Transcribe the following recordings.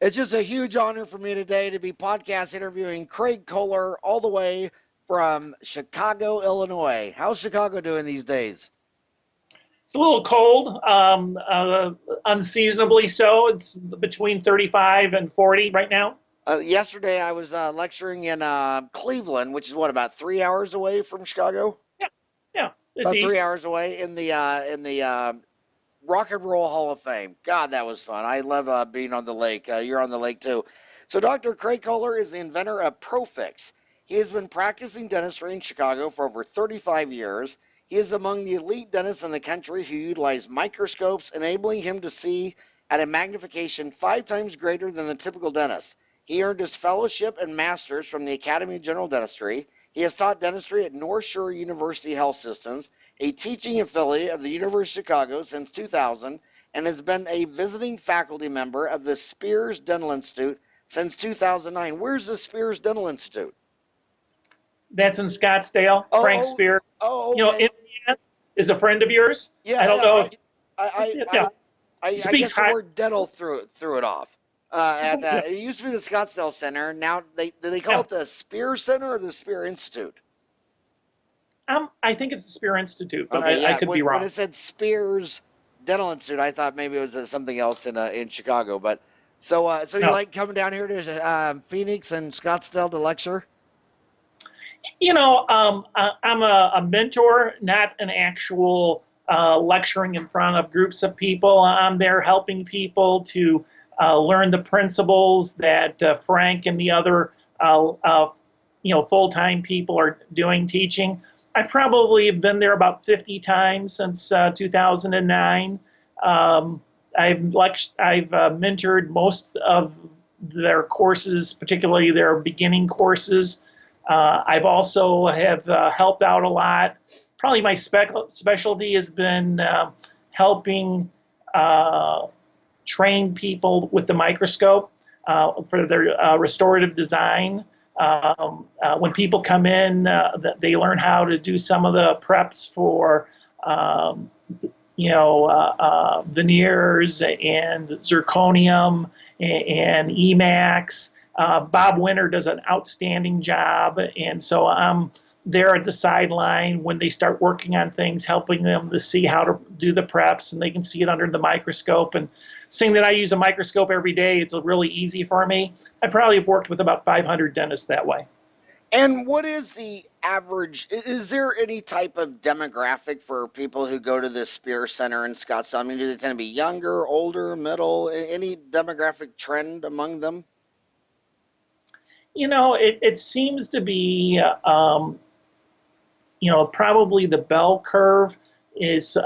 It's just a huge honor for me today to be podcast interviewing Craig Kohler all the way from Chicago, Illinois. How's Chicago doing these days? It's a little cold, unseasonably so. It's between 35 and 40 right now. Yesterday I was lecturing in Cleveland, which is what, about 3 hours away from Chicago? Yeah, yeah, it's About three east. hours away in the Rock and Roll Hall of Fame. God, that was fun. I love being on the lake. You're on the lake too. So Dr. Craig Kohler is the inventor of ProFix. He has been practicing dentistry in Chicago for over 35 years. He is among the elite dentists in the country who utilize microscopes, enabling him to see at a magnification 5 times greater than the typical dentist. He earned his fellowship and master's from the Academy of General Dentistry. He has taught dentistry at North Shore University Health Systems, a teaching affiliate of the University of Chicago since 2000, and has been a visiting faculty member of the Spears Dental Institute since 2009. Where's the Spears Dental Institute? That's in Scottsdale. Frank Oh, Spear, okay. Indiana is a friend of yours. Yeah, I don't know yeah. if I, yeah, I speaks guess the high. word dental threw it off. It used to be the Scottsdale Center. Now do they call Yeah. it the Spear Center or the Spear Institute? I think it's the Spear Institute, but Okay, I yeah. could be When wrong. it said Spears Dental Institute, I thought maybe it was something else in Chicago. But so you No. like coming down here to Phoenix and Scottsdale to lecture? I'm a mentor, not an actual lecturing in front of groups of people. I'm there helping people to learn the principles that Frank and the other, full-time people are doing teaching. I probably have been there about 50 times since 2009. I've mentored most of their courses, particularly their beginning courses. I've also have helped out a lot. Probably my specialty has been helping train people with the microscope for their restorative design. When people come in, they learn how to do some of the preps for, veneers and zirconium and Emax. Bob Winter does an outstanding job, and so I'm there at the sideline when they start working on things, helping them to see how to do the preps, and they can see it under the microscope. And seeing that I use a microscope every day, it's really easy for me. I probably have worked with about 500 dentists that way. And what is the average? Is there any type of demographic for people who go to the Spear Center in Scottsdale? I mean, do they tend to be younger, older, middle? Any demographic trend among them? It seems to be, probably the bell curve is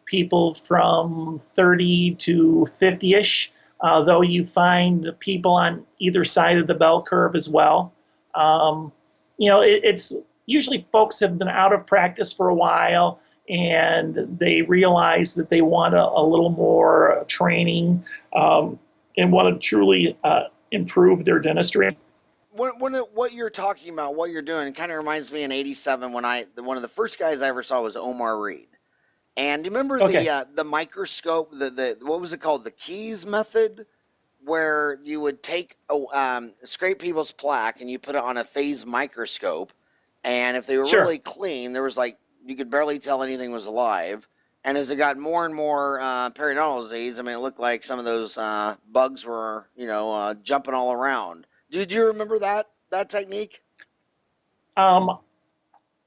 people from 30 to 50-ish, though you find people on either side of the bell curve as well. It's usually folks have been out of practice for a while and they realize that they want a little more training and want to truly improve their dentistry. What you're talking about, what you're doing, it kind of reminds me in '87 when one of the first guys I ever saw was Omar Reed. And do you remember Okay, the microscope, the what was it called, the keys method, where you would take scrape people's plaque and you put it on a phase microscope, and if they were sure. really clean, there was like you could barely tell anything was alive. And as it got more and more periodontal disease, I mean, it looked like some of those bugs were, jumping all around. Did you remember that technique? Um,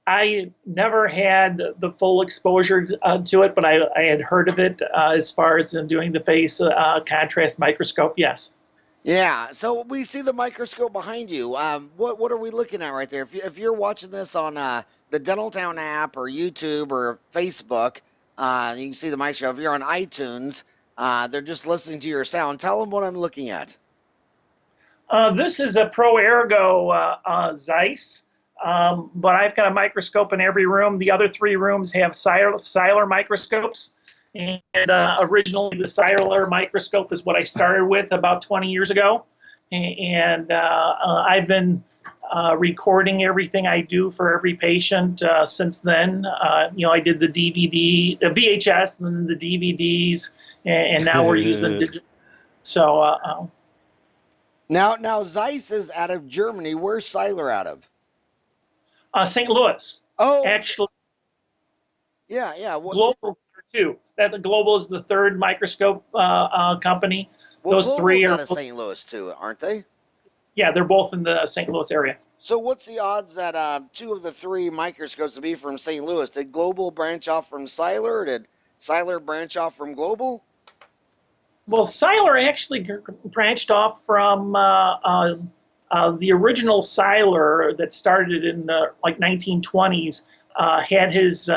I never had the full exposure to it, but I had heard of it as far as doing the phase contrast microscope. Yes. Yeah. So we see the microscope behind you. What are we looking at right there? If you're watching this on the Dentaltown app or YouTube or Facebook, you can see the microscope. If you're on iTunes, they're just listening to your sound. Tell them what I'm looking at. This is a Pro Ergo Zeiss, but I've got a microscope in every room. The other three rooms have Siler microscopes. And originally, the Siler microscope is what I started with about 20 years ago. And I've been recording everything I do for every patient since then. I did the VHS, and then the DVDs, and now we're using digital. So, Now Zeiss is out of Germany. Where's Seiler out of? St. Louis. Oh, Actually, yeah, yeah. Global too. That the Global is the third microscope company. Well, Those three Global's are out of St. Louis too, aren't they? yeah, they're both in the St. Louis area. So what's the odds that two of the three microscopes will be from St. Louis? Did Global branch off from Seiler? Or did Seiler branch off from Global? Well, Seiler actually branched off from the original Seiler that started in the like 1920s. Had his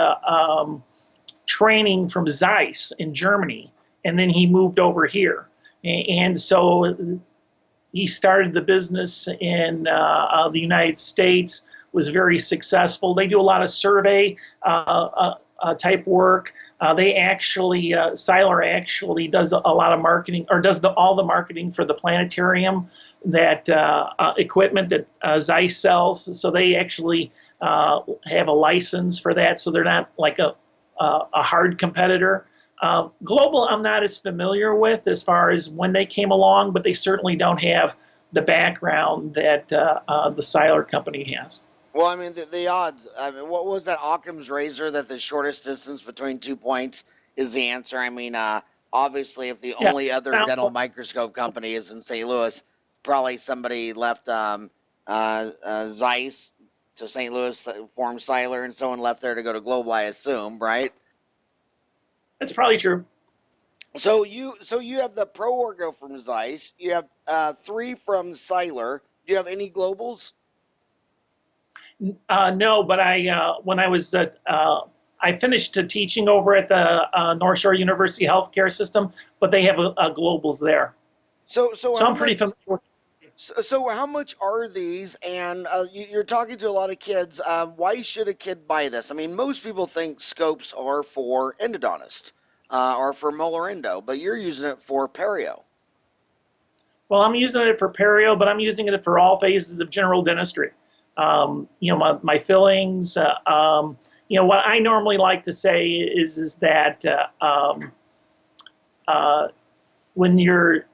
training from Zeiss in Germany, and then he moved over here. And so he started the business in the United States, was very successful. They do a lot of survey type work. They actually, Seiler actually does a lot of marketing, or does all the marketing for the planetarium, that equipment that Zeiss sells. So they actually have a license for that. So they're not like a hard competitor. Global, I'm not as familiar with as far as when they came along, but they certainly don't have the background that the Seiler company has. Well, I mean, the odds. I mean, what was that Occam's razor that the shortest distance between 2 points is the answer? I mean, obviously, if the Yeah. only other dental microscope company is in St. Louis, probably somebody left Zeiss to St. Louis, formed Seiler, and someone left there to go to Global, I assume, right? That's probably true. So you have the Pro Orgo from Zeiss. You have three from Seiler. Do you have any globals? No, but when I was I finished teaching over at the North Shore University Healthcare System, but they have globals there. So So how I'm pretty much? familiar with. So how much are these? And you're talking to a lot of kids. Why should a kid buy this? I mean, most people think scopes are for endodontist or for molar endo, but you're using it for perio. Well, I'm using it for perio, but I'm using it for all phases of general dentistry. My fillings. What I normally like to say is that when you're,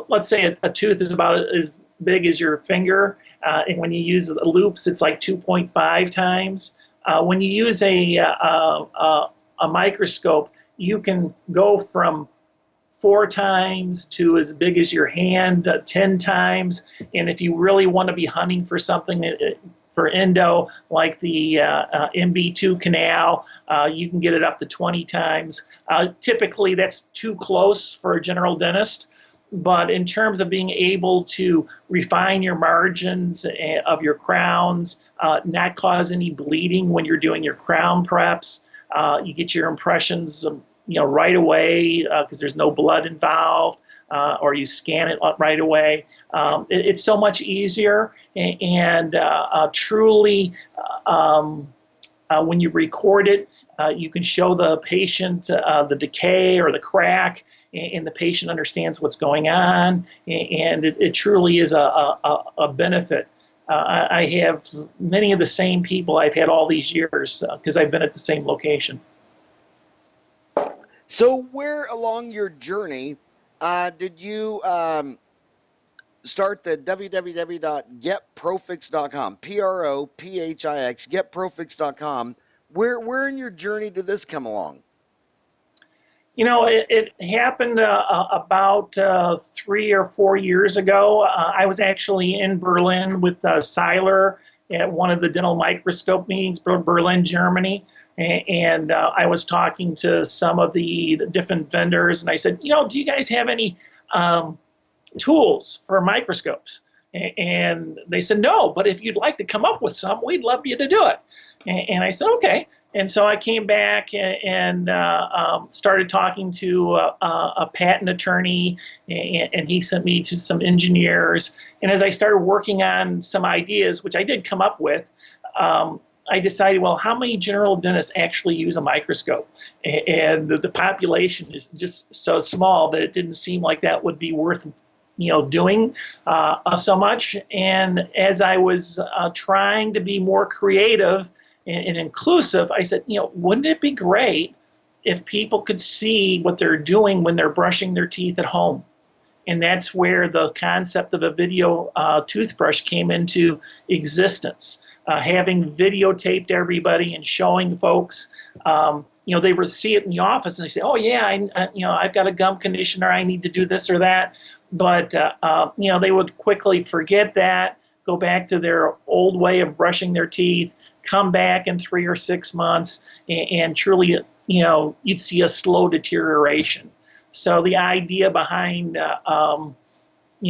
let's say a tooth is about as big as your finger, and when you use the loops, it's like 2.5 times. When you use a microscope, you can go from 4 times to as big as your hand, 10 times. And if you really want to be hunting for something for endo, like the MB2 canal, you can get it up to 20 times. Typically, that's too close for a general dentist. But in terms of being able to refine your margins of your crowns, not cause any bleeding when you're doing your crown preps, you get your impressions right away because there's no blood involved, or you scan it right away. It's so much easier, and truly, when you record it, you can show the patient the decay or the crack, and the patient understands what's going on, and it truly is a benefit. I have many of the same people I've had all these years because I've been at the same location. So where along your journey did you start the www.getprofix.com, PROPHIX, getprofix.com? Where in your journey did this come along? It happened about 3 or 4 years ago. I was actually in Berlin with Seiler at one of the dental microscope meetings, Berlin, Germany. And I was talking to some of the different vendors, and I said, do you guys have any tools for microscopes? And they said, no, but if you'd like to come up with some, we'd love you to do it. And I said, okay. And so I came back and started talking to a patent attorney, and he sent me to some engineers. And as I started working on some ideas, which I did come up with, I decided, well, how many general dentists actually use a microscope? And the population is just so small that it didn't seem like that would be worth doing so much. And as I was trying to be more creative and inclusive, I said, wouldn't it be great if people could see what they're doing when they're brushing their teeth at home? And that's where the concept of a video toothbrush came into existence. Having videotaped everybody and showing folks, they would see it in the office and they say, "Oh yeah, I've got a gum conditioner. I need to do this or that," but they would quickly forget that, go back to their old way of brushing their teeth, come back in 3 or 6 months, and truly, you'd see a slow deterioration. So the idea behind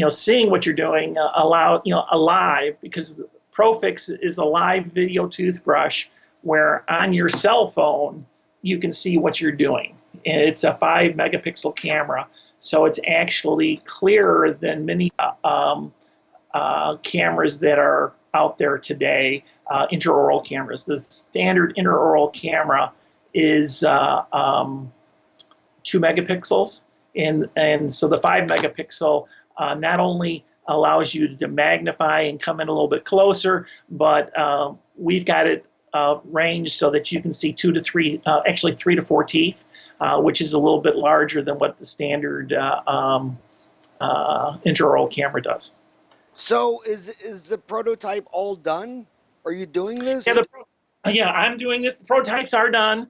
seeing what you're doing alive, because ProFix is a live video toothbrush where on your cell phone you can see what you're doing. And it's a 5 megapixel camera, so it's actually clearer than many cameras that are out there today, intraoral cameras. The standard intraoral camera is 2 megapixels, and so the 5 megapixel not only allows you to magnify and come in a little bit closer, but we've got it ranged so that you can see 2 to 3, actually 3 to 4 teeth, which is a little bit larger than what the standard intraoral camera does. So is the prototype all done? Are you doing this? Yeah, I'm doing this. The prototypes are done.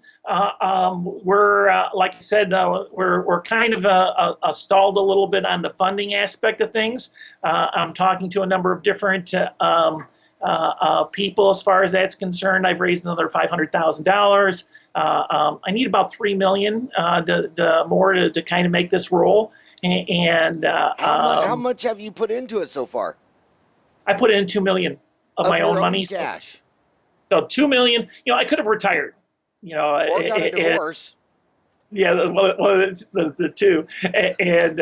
We're like I said, we're kind of stalled a little bit on the funding aspect of things. I'm talking to a number of different people as far as that's concerned. I've raised another $500,000. I need about $3 million more to kind of make this roll. And how much have you put into it so far? I put in $2 million of my own money. Cash. So $2 million. I could have retired. Or got a divorce. Yeah, the two, and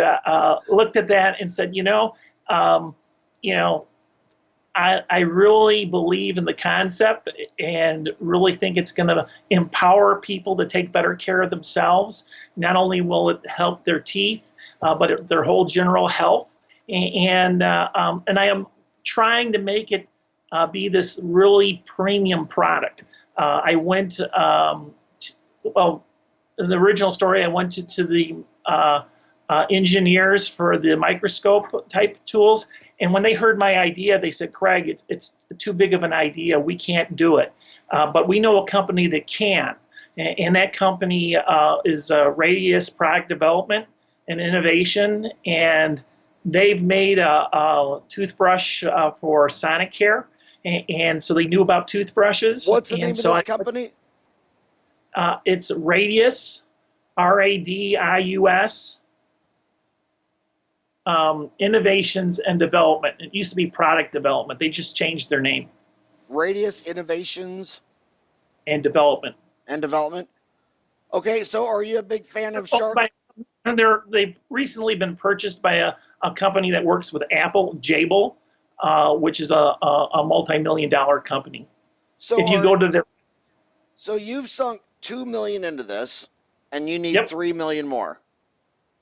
looked at that and said, I really believe in the concept and really think it's going to empower people to take better care of themselves. Not only will it help their teeth, but their whole general health. And I am trying to make it be this really premium product. I went, in the original story, I went to the engineers for the microscope type tools. And when they heard my idea, they said, "Craig, it's too big of an idea. We can't do it. But we know a company that can." And that company is Radius Product Development and Innovation. And they've made a toothbrush for Sonic Care. And so they knew about toothbrushes. What's the name of this company? It's Radius, Radius, Innovations and Development. It used to be Product Development. They just changed their name. Radius Innovations and Development. And Development. Okay, so are you a big fan of Shark? They've recently been purchased by a company that works with Apple, Jabil, which is a multi-million-dollar company. So if you go to their... So you've sunk $2 million into this, and you need $3 million more.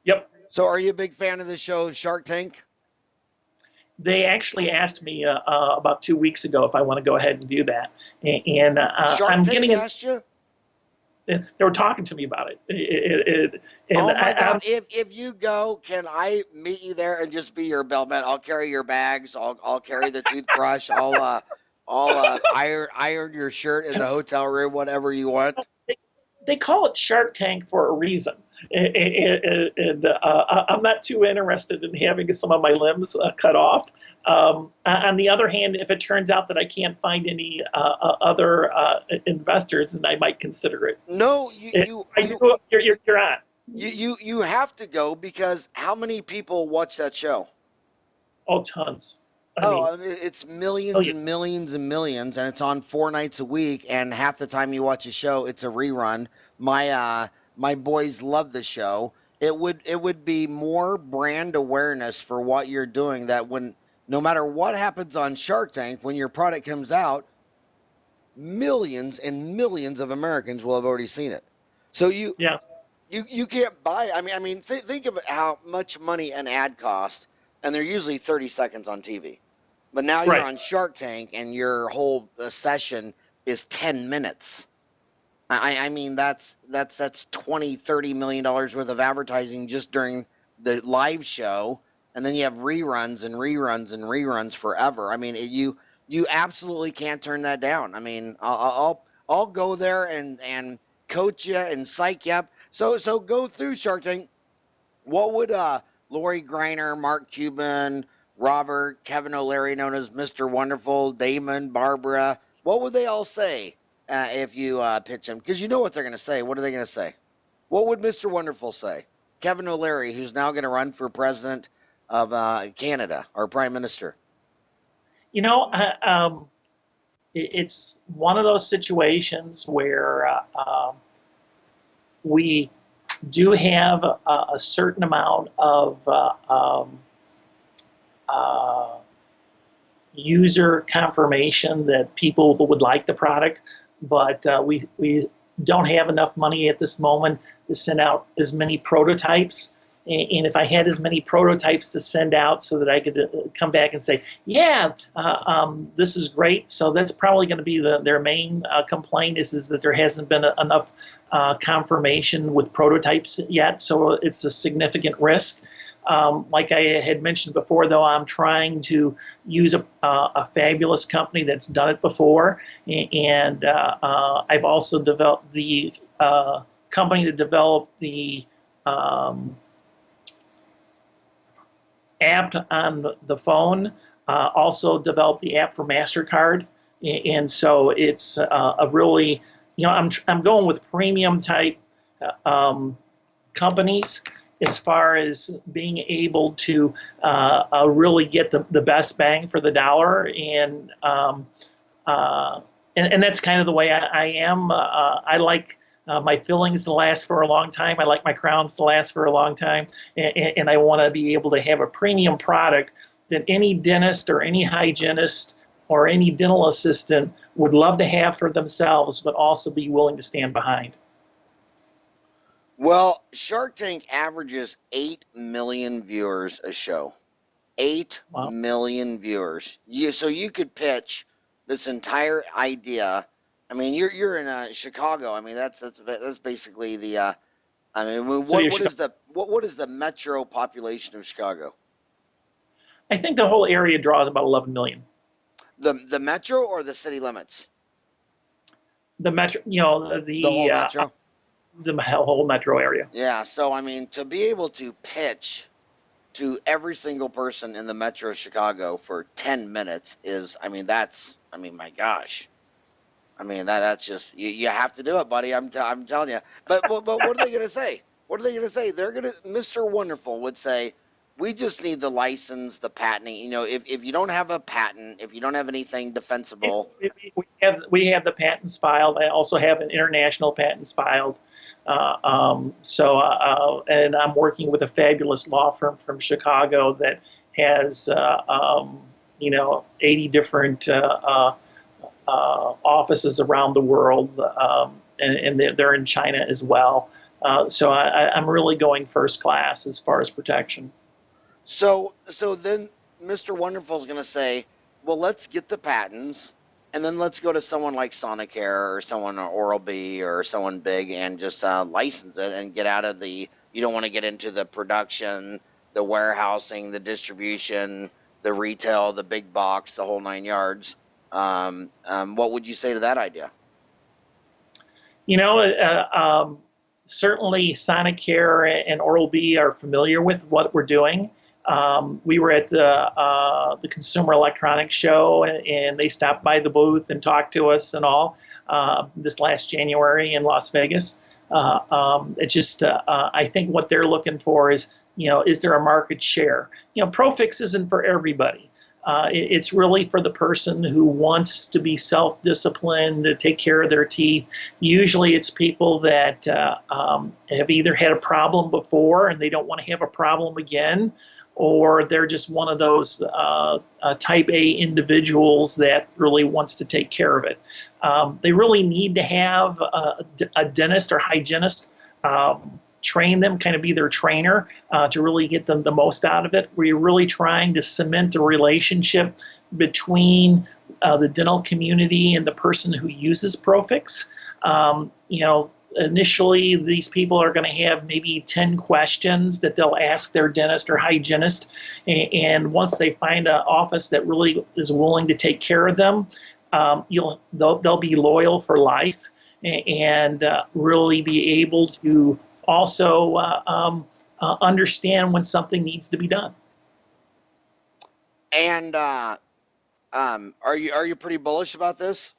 Yep. So are you a big fan of the show Shark Tank? They actually asked me about 2 weeks ago if I want to go ahead and do that. And Shark Tank asked you? They were talking to me about it. Oh my God! If you go, can I meet you there and just be your bellman? I'll carry your bags. I'll carry the toothbrush. I'll iron your shirt in the hotel room. Whatever you want. They call it Shark Tank for a reason. And I'm not too interested in having some of my limbs cut off. On the other hand, if it turns out that I can't find any other investors, then I might consider it. No, you're on. You have to go, because how many people watch that show? Oh, tons. I mean, it's millions and millions and millions, and it's on 4 nights a week. And half the time you watch a show, it's a rerun. My boys love the show. It would be more brand awareness for what you're doing, that when no matter what happens on Shark Tank, when your product comes out, millions and millions of Americans will have already seen it. So you can't buy. I mean, think of how much money an ad costs, and they're usually 30 seconds on TV. But now you're on Shark Tank, and your whole session is 10 minutes. I mean, that's $20-30 million worth of advertising just during the live show. and then you have reruns and reruns and reruns forever. I mean, you absolutely can't turn that down. I mean, I'll go there and coach you and psych you up. So go through Shark Tank. What would Lori Greiner, Mark Cuban, Robert, Kevin O'Leary, known as Mr. Wonderful, Damon, Barbara, what would they all say if you pitch them? Because you know what they're going to say. What are they going to say? What would Mr. Wonderful say? Kevin O'Leary, who's now going to run for president of Canada, or prime minister. You know, it's one of those situations where we do have a certain amount of user confirmation that people would like the product, but we don't have enough money at this moment to send out as many prototypes. And if I had as many prototypes to send out so that I could come back and say, yeah, this is great. So that's probably going to be their main complaint is that there hasn't been enough confirmation with prototypes yet. So it's a significant risk. Like I had mentioned before, though, I'm trying to use a fabulous company that's done it before. And I've also developed the company that developed the app on the phone, also developed the app for MasterCard. And so it's a really, you know, I'm going with premium type companies as far as being able to really get the best bang for the dollar. And that's kind of the way I am. I like my fillings to last for a long time. I like my crowns to last for a long time. And I want to be able to have a premium product that any dentist or any hygienist or any dental assistant would love to have for themselves, but also be willing to stand behind. Well, Shark Tank averages 8 million viewers a show. 8 Wow. million viewers. So you could pitch this entire idea. I mean, you're in Chicago. I mean, that's basically the. I mean, what is the metro population of Chicago? I think the whole area draws about 11 million. The metro or the city limits? The metro, you know, the whole metro. The whole metro area. Yeah. So I mean, to be able to pitch to every single person in the metro of Chicago for 10 minutes is, I mean, my gosh. I mean, that's just, you have to do it, buddy. I'm telling you. But what are they going to say? What are they going to say? Mr. Wonderful would say, we just need the license, the patenting. You know, if you don't have a patent, if you don't have anything defensible. We have the patents filed. I also have an international patents filed. And I'm working with a fabulous law firm from Chicago that has, 80 different offices around the world, and they're in China as well. So I'm really going first class as far as protection. So then Mr. Wonderful is going to say, well, let's get the patents, and then let's go to someone like Sonicare or someone or Oral-B or someone big and just license it and get out of you don't want to get into the production, the warehousing, the distribution, the retail, the big box, the whole 9 yards. What would you say to that idea? You know, certainly Sonicare and Oral-B are familiar with what we're doing. We were at the Consumer Electronics Show, and they stopped by the booth and talked to us and all this last January in Las Vegas. It's just, I think what they're looking for is, is there a market share? ProFix isn't for everybody. It's really for the person who wants to be self-disciplined, to take care of their teeth. Usually it's people that have either had a problem before and they don't want to have a problem again, or they're just one of those type A individuals that really wants to take care of it. They really need to have a dentist or hygienist train them, kind of be their trainer to really get them the most out of it. We're really trying to cement a relationship between the dental community and the person who uses ProFix. initially, these people are going to have maybe 10 questions that they'll ask their dentist or hygienist. And once they find an office that really is willing to take care of them, they'll be loyal for life and really be able to also understand when something needs to be done. And are you pretty bullish about this?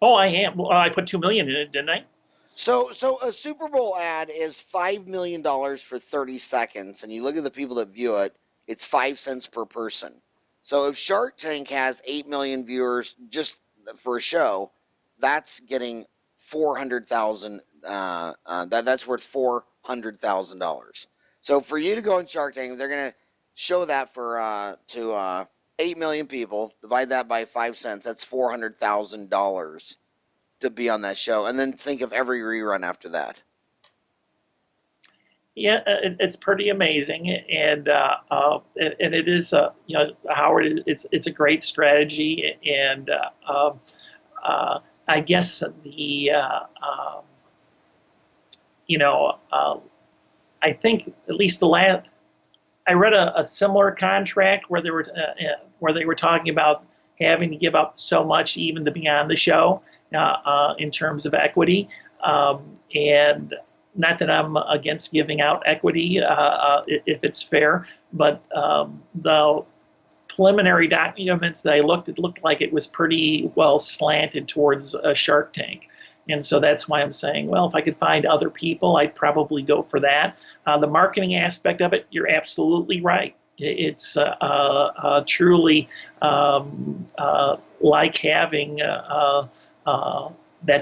Oh, I am. Well, I put 2 million in it, didn't I? So a Super Bowl ad is $5 million for 30 seconds, and you look at the people that view it, it's 5 cents per person. So if Shark Tank has 8 million viewers just for a show, that's getting 400,000. That's worth $400,000. So for you to go on Shark Tank, they're gonna show that to 8 million people. Divide that by 5 cents. That's $400,000 to be on that show, and then think of every rerun after that. Yeah, it's pretty amazing, and it is, Howard. It's a great strategy, and I guess I think at least the last. I read a similar contract where they were talking about having to give up so much even to be on the show in terms of equity, and not that I'm against giving out equity if it's fair, but the preliminary documents that I looked, it looked like it was pretty well slanted towards a Shark Tank. And so that's why I'm saying, well, if I could find other people, I'd probably go for that. The marketing aspect of it, you're absolutely right. It's truly like having that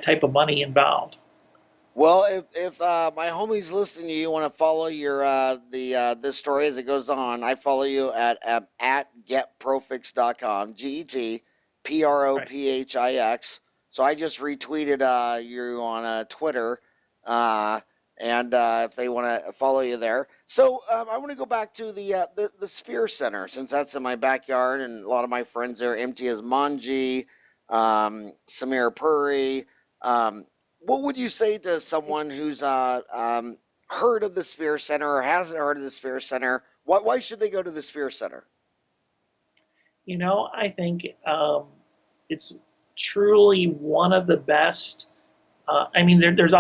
type of money involved. Well, if my homies listening to you want to follow your this story as it goes on, I follow you at getprofix.com, GETPROPHIX. So I just retweeted you on Twitter, and if they want to follow you there. So I want to go back to the Spear Center, since that's in my backyard, and a lot of my friends there. Imtiaz Manji, Samir Puri. What would you say to someone who's heard of the Spear Center or hasn't heard of the Spear Center? Why should they go to the Spear Center? I think it's truly one of the best. There's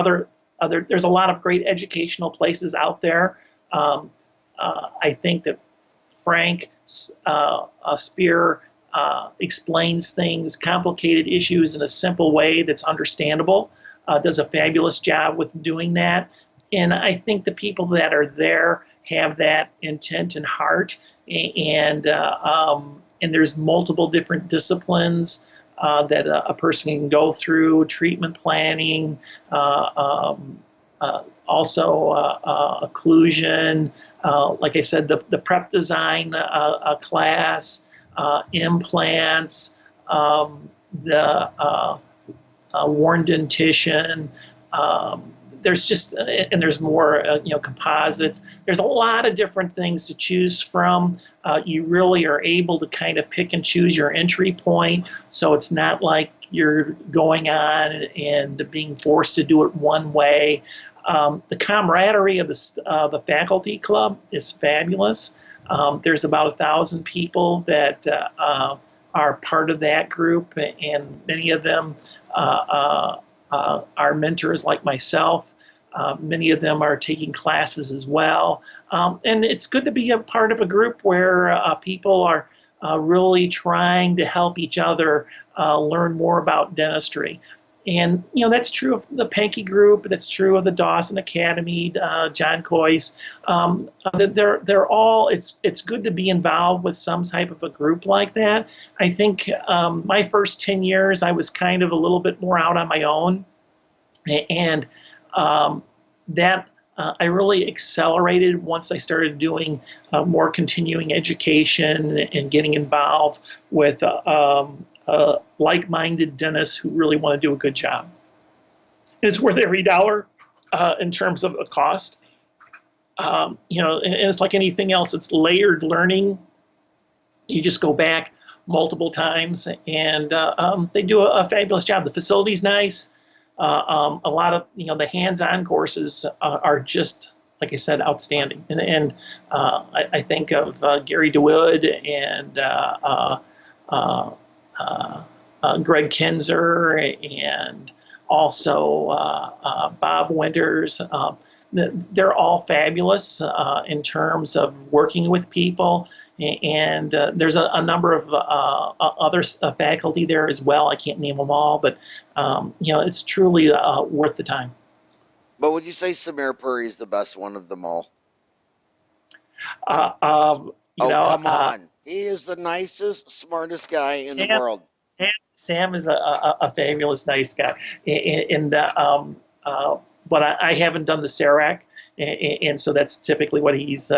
there's a lot of great educational places out there. I think that Frank Spear explains things, complicated issues in a simple way that's understandable. Does a fabulous job with doing that. And I think the people that are there have that intent and heart. And there's multiple different disciplines that a person can go through: treatment planning, also occlusion, like I said, the prep design class, implants, the worn dentition. There's more, composites. There's a lot of different things to choose from. You really are able to kind of pick and choose your entry point, so it's not like you're going on and being forced to do it one way. The camaraderie of the faculty club is fabulous. There's about 1,000 people that are part of that group, and many of them are mentors like myself. Many of them are taking classes as well. And it's good to be a part of a group where people are really trying to help each other learn more about dentistry. And, that's true of the Pankey Group. That's true of the Dawson Academy, John Coyce. They're all, it's good to be involved with some type of a group like that. I think my first 10 years, I was kind of a little bit more out on my own. And that I really accelerated once I started doing more continuing education and getting involved with like-minded dentists who really want to do a good job. And it's worth every dollar in terms of a cost. And it's like anything else. It's layered learning. You just go back multiple times, and they do a fabulous job. The facility's nice. a lot of the hands-on courses are just, like I said, outstanding. And I think of Gary DeWood and Greg Kinzer and also Bob Winters. They're all fabulous in terms of working with people, and there's a number of other faculty there as well. I can't name them all, but it's truly worth the time. But would you say Samir Puri is the best one of them all? Come on. He is the nicest, smartest guy in the world. Sam is a fabulous, nice guy. But I haven't done the Serac, and so that's typically what he's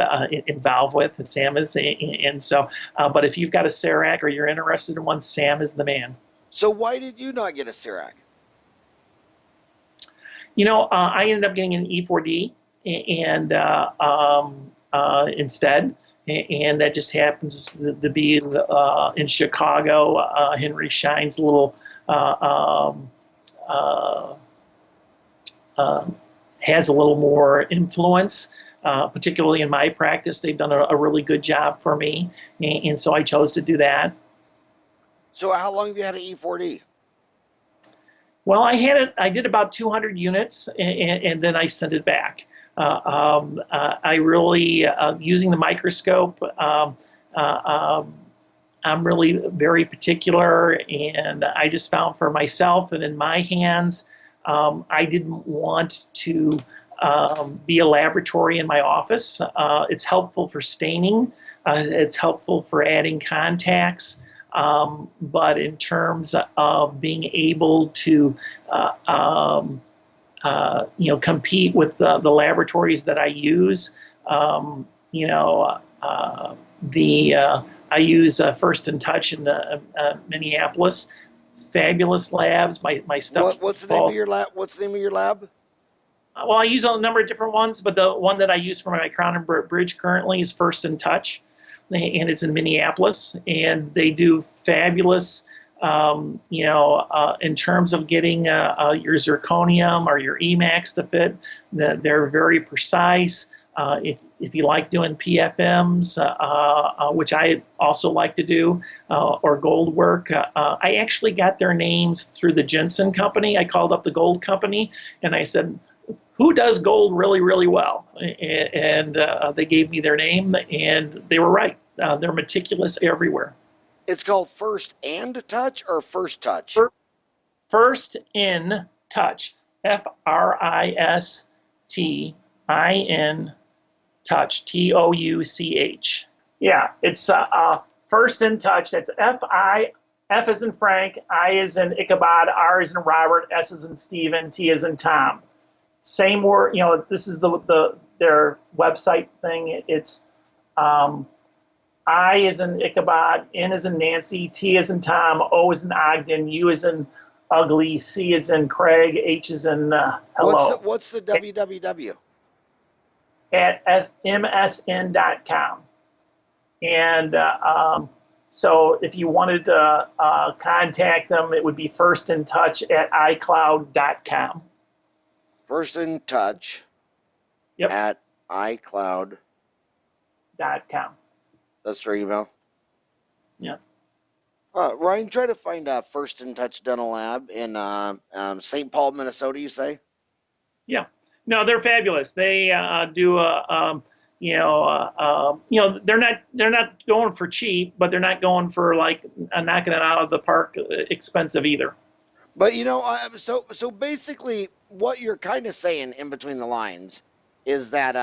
involved with, and Sam is. And so, but if you've got a Serac or you're interested in one, Sam is the man. So why did you not get a Serac? I ended up getting an E4D and instead, and that just happens to be in Chicago. Henry Schein's little has a little more influence, particularly in my practice. They've done a really good job for me, and so I chose to do that. So how long have you had an E4D? Well, I did about 200 units, and then I sent it back. I really, using the microscope, I'm really very particular, and I just found for myself and in my hands, I didn't want to be a laboratory in my office. It's helpful for staining. It's helpful for adding contacts. But in terms of being able to, compete with the laboratories that I use, I use First in Touch in Minneapolis. Fabulous labs. My stuff. What's the name of your lab? What's the name of your lab? Well, I use a number of different ones, but the one that I use for my crown and bridge currently is First in Touch, and it's in Minneapolis, and they do fabulous. In terms of getting your zirconium or your Emax to fit, they're very precise. If you like doing PFMs, which I also like to do, or gold work, I actually got their names through the Jensen company. I called up the gold company and I said, who does gold really, really well? And they gave me their name, and they were right. They're meticulous everywhere. It's called First and Touch or First Touch? First in Touch. FRISTIN Touch. TOUCH. Yeah, it's First in Touch. That's F as in Frank, I as in Ichabod, R as in Robert, S as in Stephen, T as in Tom. Same word. This is their website thing. It's I as in Ichabod, N as in Nancy, T as in Tom, O as in Ogden, U as in ugly, C as in Craig, H as in hello. What's the www? At msn.com. And so if you wanted to contact them, it would be First in Touch at iCloud.com. First in Touch at iCloud.com. That's your email? Yeah. Ryan, try to find a First in Touch Dental Lab in St. Paul, Minnesota, you say? Yeah. No, they're fabulous. They do they're not going for cheap, but they're not going for like knocking it out of the park expensive either. But so basically, what you're kind of saying in between the lines is that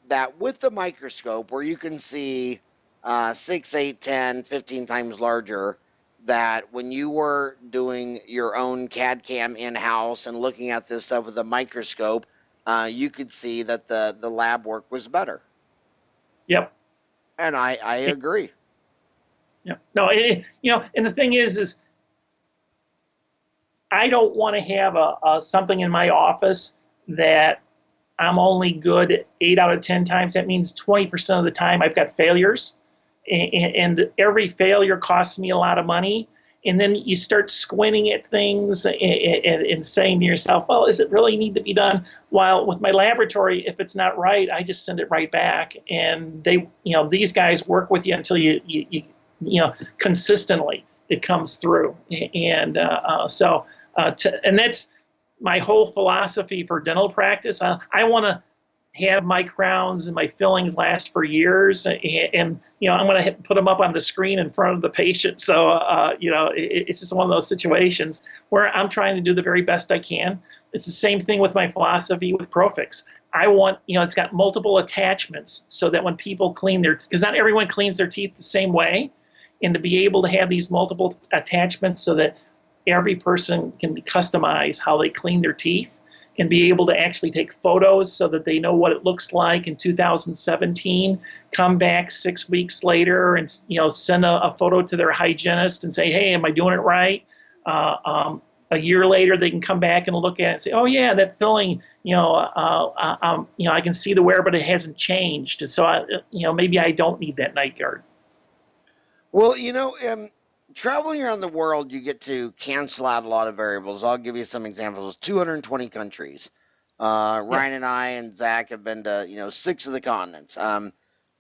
that with the microscope, where you can see 6, 8, 10, 15 times larger, that when you were doing your own CAD cam in-house and looking at this stuff with a microscope, you could see that the lab work was better. Yep. And I agree. Yeah. No, and the thing is I don't want to have something in my office that I'm only good 8 out of 10 times. That means 20% of the time I've got failures, and every failure costs me a lot of money. and then you start squinting at things and saying to yourself, well, does it really need to be done? While with my laboratory, if it's not right, I just send it right back. And they, these guys work with you until you consistently it comes through. And and that's my whole philosophy for dental practice. I want to have my crowns and my fillings last for years, and I'm going to put them up on the screen in front of the patient. So it's just one of those situations where I'm trying to do the very best I can. It's the same thing with my philosophy with ProFix. I want, it's got multiple attachments so that when people clean because not everyone cleans their teeth the same way, and to be able to have these multiple attachments so that every person can customize how they clean their teeth, and be able to actually take photos so that they know what it looks like in 2017, come back 6 weeks later and send a photo to their hygienist and say, hey, am I doing it right? A year later, they can come back and look at it and say, oh yeah, that filling, I can see the wear, but it hasn't changed. So maybe I don't need that night guard. Well, traveling around the world, you get to cancel out a lot of variables. I'll give you some examples. 220 countries. Ryan and I and Zach have been to 6 of the continents.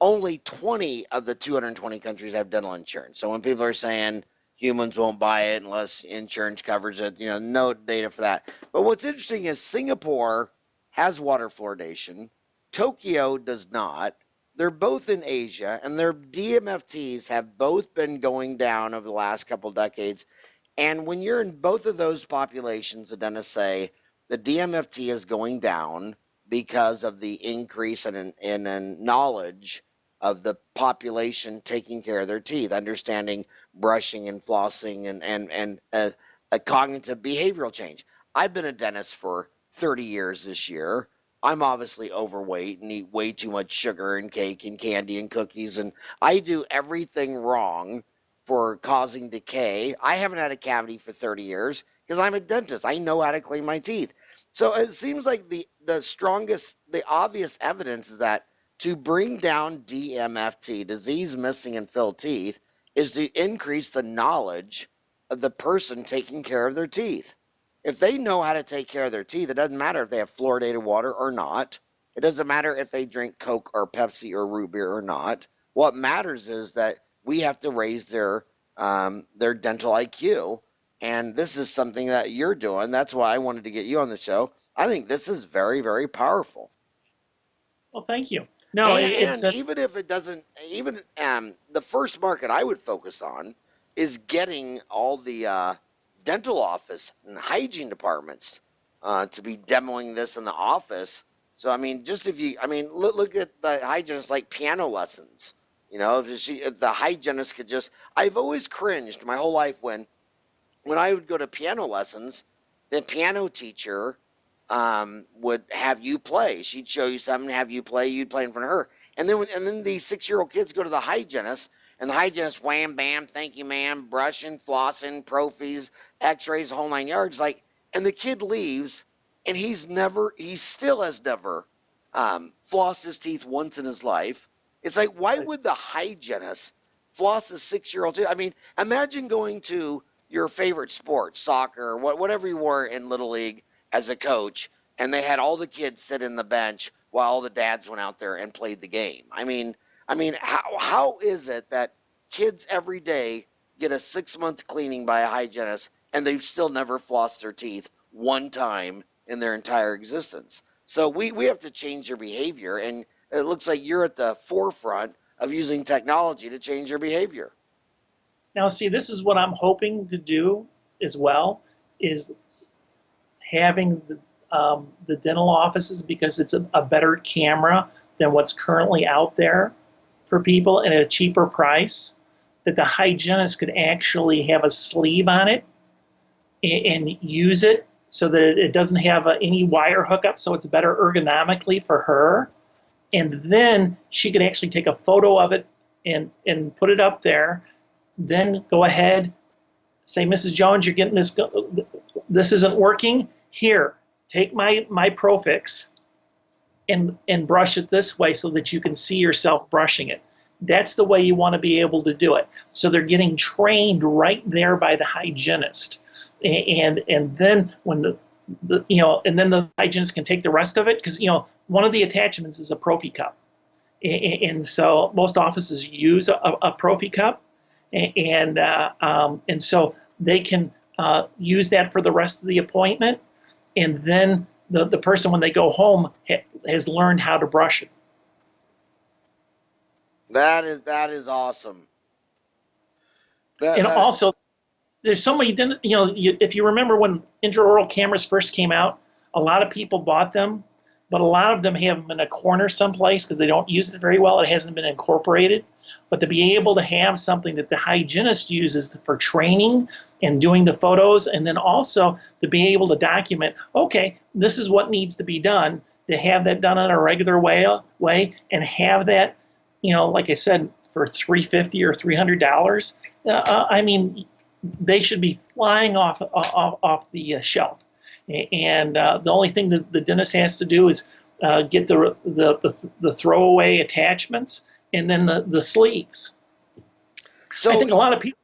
Only 20 of the 220 countries have dental insurance. So when people are saying humans won't buy it unless insurance covers it, no data for that. But what's interesting is Singapore has water fluoridation. Tokyo does not. They're both in Asia, and their DMFTs have both been going down over the last couple decades. And when you're in both of those populations, the dentists say the DMFT is going down because of the increase in knowledge of the population taking care of their teeth, understanding brushing and flossing and a cognitive behavioral change. I've been a dentist for 30 years this year. I'm obviously overweight and eat way too much sugar and cake and candy and cookies, and I do everything wrong for causing decay. I haven't had a cavity for 30 years because I'm a dentist. I know how to clean my teeth. So it seems like the obvious evidence is that to bring down DMFT, disease missing and filled teeth, is to increase the knowledge of the person taking care of their teeth. If they know how to take care of their teeth, it doesn't matter if they have fluoridated water or not. It doesn't matter if they drink Coke or Pepsi or root beer or not. What matters is that we have to raise their dental IQ, and this is something that you're doing. That's why I wanted to get you on the show. I think this is very, very powerful. Well, thank you. No, and even if it doesn't, even the first market I would focus on is getting all the dental office and hygiene departments to be demoing this in the office. So, I mean, just if you, look at the hygienist like piano lessons. If the hygienist could just, I've always cringed my whole life when I would go to piano lessons, the piano teacher would have you play. She'd show you something, have you play, you'd play in front of her. And then these 6-year-old kids go to the hygienist, and the hygienist, wham, bam, thank you, ma'am, brushing, flossing, Profis, x-rays, whole 9 yards. And the kid leaves, and he still has never flossed his teeth once in his life. It's like, why would the hygienist floss a 6-year-old tooth? I mean, imagine going to your favorite sport, soccer, whatever you were in Little League as a coach, and they had all the kids sit in the bench while all the dads went out there and played the game. I mean, how is it that kids every day get a 6-month cleaning by a hygienist and they've still never flossed their teeth one time in their entire existence? So we have to change their behavior, and it looks like you're at the forefront of using technology to change your behavior. Now, see, this is what I'm hoping to do as well, is having the dental offices, because it's a better camera than what's currently out there for people at a cheaper price, that the hygienist could actually have a sleeve on it and use it so that it doesn't have any wire hookup, so it's better ergonomically for her. And then she could actually take a photo of it and put it up there, then go ahead, say, Mrs. Jones, you're getting this isn't working. Here, take my ProFix and brush it this way so that you can see yourself brushing it. That's the way you want to be able to do it. So they're getting trained right there by the hygienist, and then when and then the hygienist can take the rest of it, because one of the attachments is a Profi cup, and so most offices use a Profi cup, and so they can use that for the rest of the appointment, and then the person, when they go home, has learned how to brush it. That is awesome. And also, there's so many, if you remember when intraoral cameras first came out, a lot of people bought them, but a lot of them have them in a corner someplace because they don't use it very well. It hasn't been incorporated. But to be able to have something that the hygienist uses for training and doing the photos, and then also to be able to document, okay, this is what needs to be done, to have that done in a regular way and have that, like I said, for $350 or $300, I mean, they should be flying off the shelf. And the only thing that the dentist has to do is get the throwaway attachments, and then the sleeves. So I think a lot of people.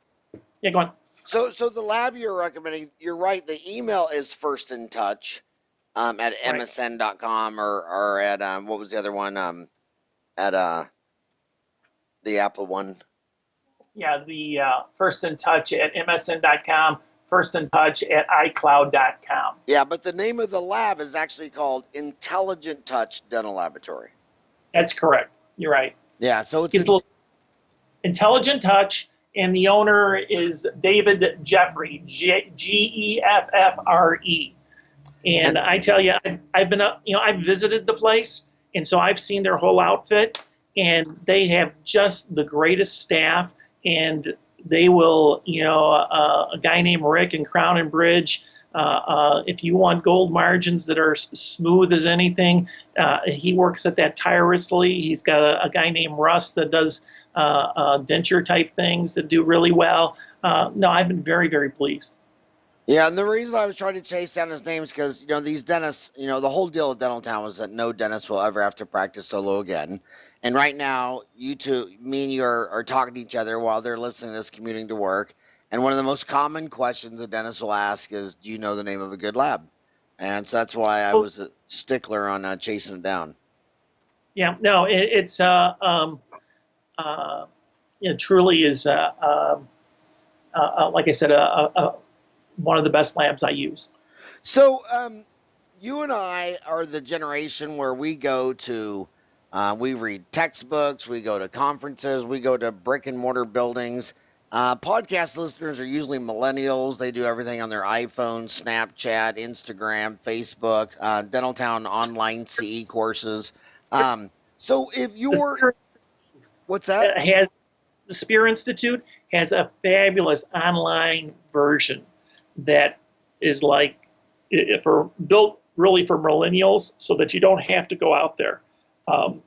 Yeah, go on. So the lab you're recommending, you're right. The email is First in Touch at msn.com or at what was the other one? At the Apple one. Yeah, the First in Touch at msn.com, First in Touch at icloud.com. Yeah, but the name of the lab is actually called Intelligent Touch Dental Laboratory. That's correct. You're right. Yeah, so it's Intelligent Touch, and the owner is David Jeffrey, Geffre. And I tell you, I've been up, I've visited the place, and so I've seen their whole outfit, and they have just the greatest staff, and they will, a guy named Rick in Crown and Bridge, if you want gold margins that are smooth as anything, he works at that tirelessly. He's got a guy named Russ that does denture type things that do really well. No, I've been very, very pleased. Yeah, and the reason I was trying to chase down his name is because, these dentists, the whole deal at Dentaltown was that no dentist will ever have to practice solo again. And right now, you two, me and you are talking to each other while they're listening to this commuting to work. And one of the most common questions a dentist will ask is, do you know the name of a good lab? And so that's why I was a stickler on chasing it down. Yeah, no, it truly is, like I said, one of the best labs I use. So you and I are the generation where we go to, we read textbooks, we go to conferences, we go to brick and mortar buildings. Podcast listeners are usually millennials. They do everything on their iPhone, Snapchat, Instagram, Facebook, Dentaltown online CE courses. So if you're, what's that? The Spear Institute has a fabulous online version that is built really for millennials, so that you don't have to go out there. And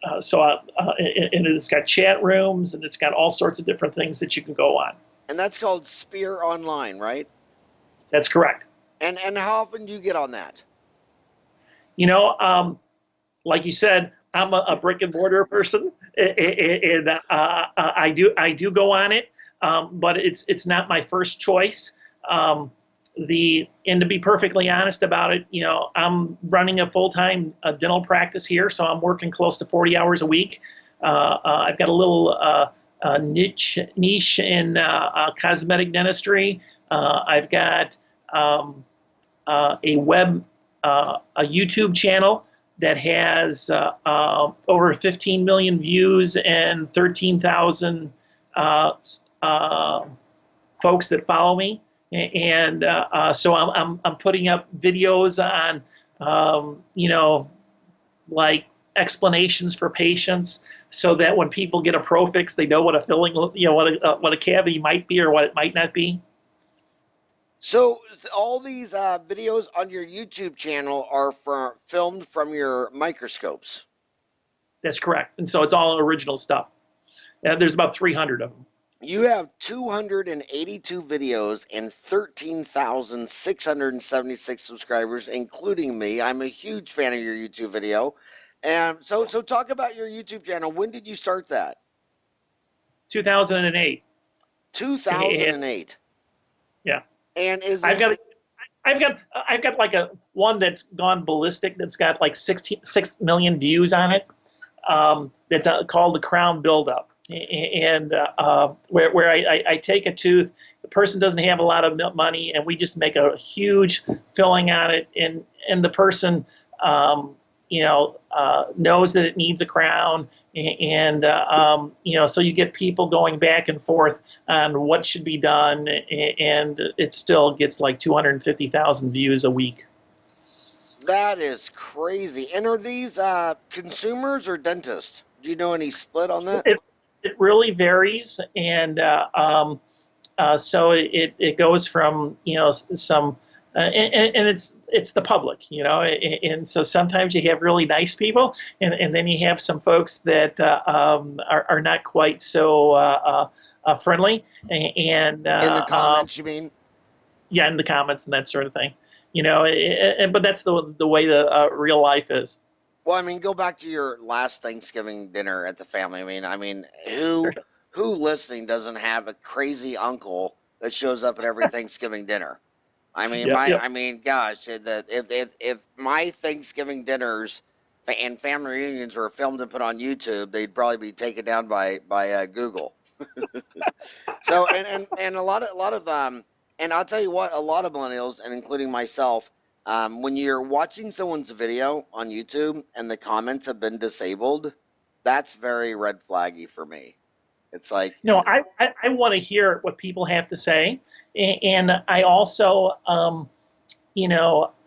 it's got chat rooms, and it's got all sorts of different things that you can go on. And that's called Spear Online, right? That's correct. And how often do you get on that? Like you said, I'm a brick and mortar person, and I do go on it, but it's not my first choice. And to be perfectly honest about it, I'm running a full-time dental practice here, so I'm working close to 40 hours a week. I've got a little niche in cosmetic dentistry. I've got a YouTube channel that has over 15 million views and 13,000 folks that follow me. And so I'm putting up videos on, like explanations for patients, so that when people get a ProFix, they know what a filling, what a cavity might be or what it might not be. So all these videos on your YouTube channel are filmed from your microscopes. That's correct. And so it's all original stuff. There's about 300 of them. You have 282 videos and 13,676 subscribers, including me. I'm a huge fan of your YouTube video. And so talk about your YouTube channel. When did you start that? 2008. 2008. Yeah. And is I've it got I've got I've got like a one that's gone ballistic that's got like 6 million views on it. That's called the crown buildup, and where I take a tooth, the person doesn't have a lot of money, and we just make a huge filling on it, and the person knows that it needs a crown, and so you get people going back and forth on what should be done, and it still gets like 250,000 views a week. that is crazy. And are these consumers or dentists? Do you know any split on that? It really varies, and so it goes from some and it's the public, and so sometimes you have really nice people, and then you have some folks that are not quite so friendly, and In the comments, you mean? yeah, in the comments and that sort of thing, but that's the way the real life is. Well, I mean, go back to your last Thanksgiving dinner at the family. Who listening doesn't have a crazy uncle that shows up at every Thanksgiving dinner? Yep, yep. Gosh, if my Thanksgiving dinners and family reunions were filmed and put on YouTube, they'd probably be taken down by Google. So and a lot of and I'll tell you what, a lot of millennials and including myself, when you're watching someone's video on YouTube and the comments have been disabled, that's very red flaggy for me. It's like, No, I want to hear what people have to say, and I also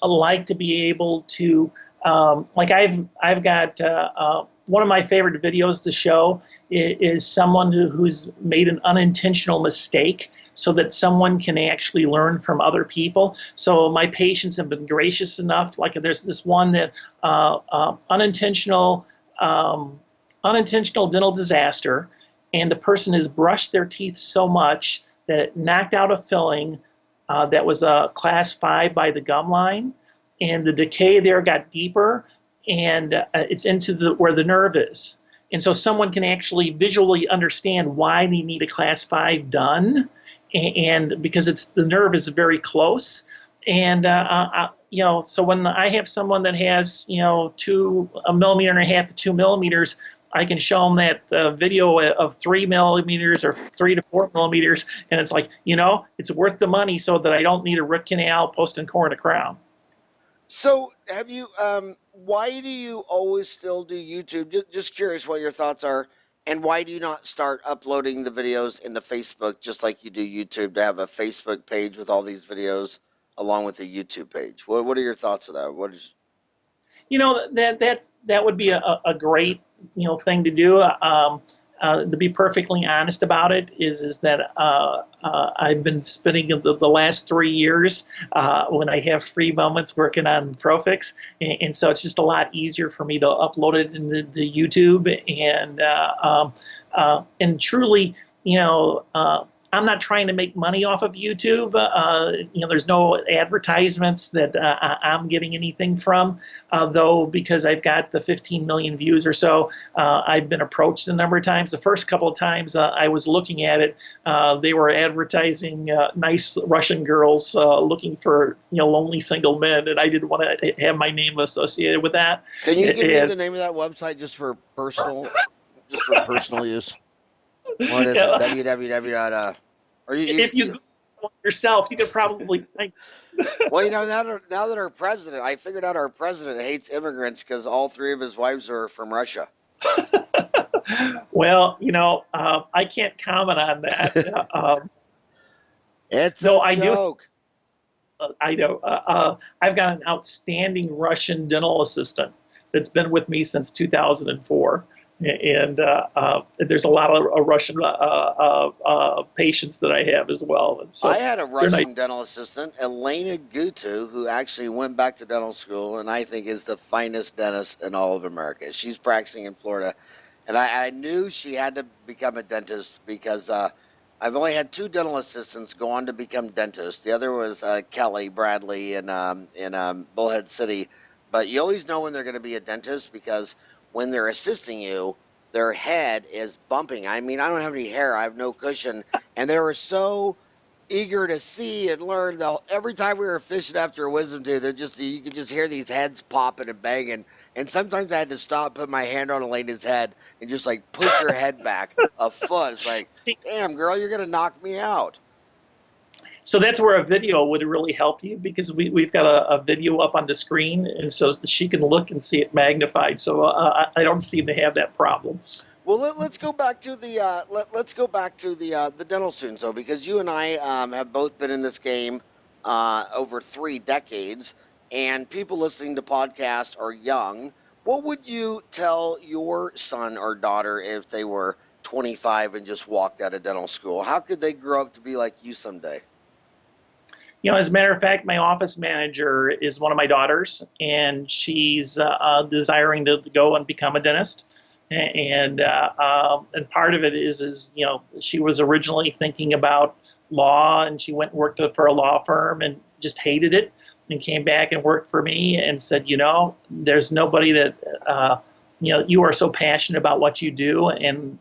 like to be able to like I've got one of my favorite videos to show is someone who's made an unintentional mistake so that someone can actually learn from other people. So my patients have been gracious enough. Like there's this one that unintentional dental disaster, and the person has brushed their teeth so much that it knocked out a filling that was a class 5 by the gum line, and the decay there got deeper, and it's into where the nerve is. And so someone can actually visually understand why they need a class 5 done, and because the nerve is very close. And so when I have someone that has 1.5 to 2 millimeters, I can show them that video of 3 millimeters or 3 to 4 millimeters, and it's like, it's worth the money so that I don't need a root canal, post and core, and a crown. so have you, why do you always still do YouTube? Just curious what your thoughts are. And why do you not start uploading the videos into Facebook just like you do YouTube, to have a Facebook page with all these videos along with a YouTube page? What are your thoughts of that? What is That would be a great thing to do. To be perfectly honest about it, is that I've been spending the last 3 years when I have free moments working on ProFix, and so it's just a lot easier for me to upload it into the YouTube, and truly, I'm not trying to make money off of YouTube. There's no advertisements that I'm getting anything from, though, because I've got the 15 million views or so. I've been approached a number of times. The first couple of times I was looking at it, they were advertising nice Russian girls looking for lonely single men, and I didn't want to have my name associated with that. Can you give me the name of that website just for personal use? What is it? www. If you Google it yourself, you could probably think. Well, now that our president, I figured out our president hates immigrants because all 3 of his wives are from Russia. Well, I can't comment on that. It's a joke. I know. I've got an outstanding Russian dental assistant that's been with me since 2004. And there's a lot of Russian patients that I have as well. And so I had a Russian dental assistant, Elena Gutu, who actually went back to dental school, and I think is the finest dentist in all of America. She's practicing in Florida, and I knew she had to become a dentist because I've only had 2 dental assistants go on to become dentists. The other was Kelly Bradley in Bullhead City. But you always know when they're going to be a dentist because when they're assisting you, their head is bumping. I mean, I don't have any hair, I have no cushion, and they were so eager to see and learn. Every time we were fishing after a wisdom tooth, you could just hear these heads popping and banging. And sometimes I had to stop, put my hand on a lady's head, and just like push her head back a foot. It's like, damn, girl, you're gonna knock me out. So that's where a video would really help you, because we've got a video up on the screen, and so she can look and see it magnified. So I don't seem to have that problem. Well, let's go back to let's go back to the dental students, though, because you and I have both been in this game over 3 decades, and people listening to podcasts are young. What would you tell your son or daughter if they were 25 and just walked out of dental school? How could they grow up to be like you someday? As a matter of fact, my office manager is one of my daughters, and she's desiring to go and become a dentist. And part of it is she was originally thinking about law, and she went and worked for a law firm and just hated it, and came back and worked for me and said, there's nobody that you are so passionate about what you do, and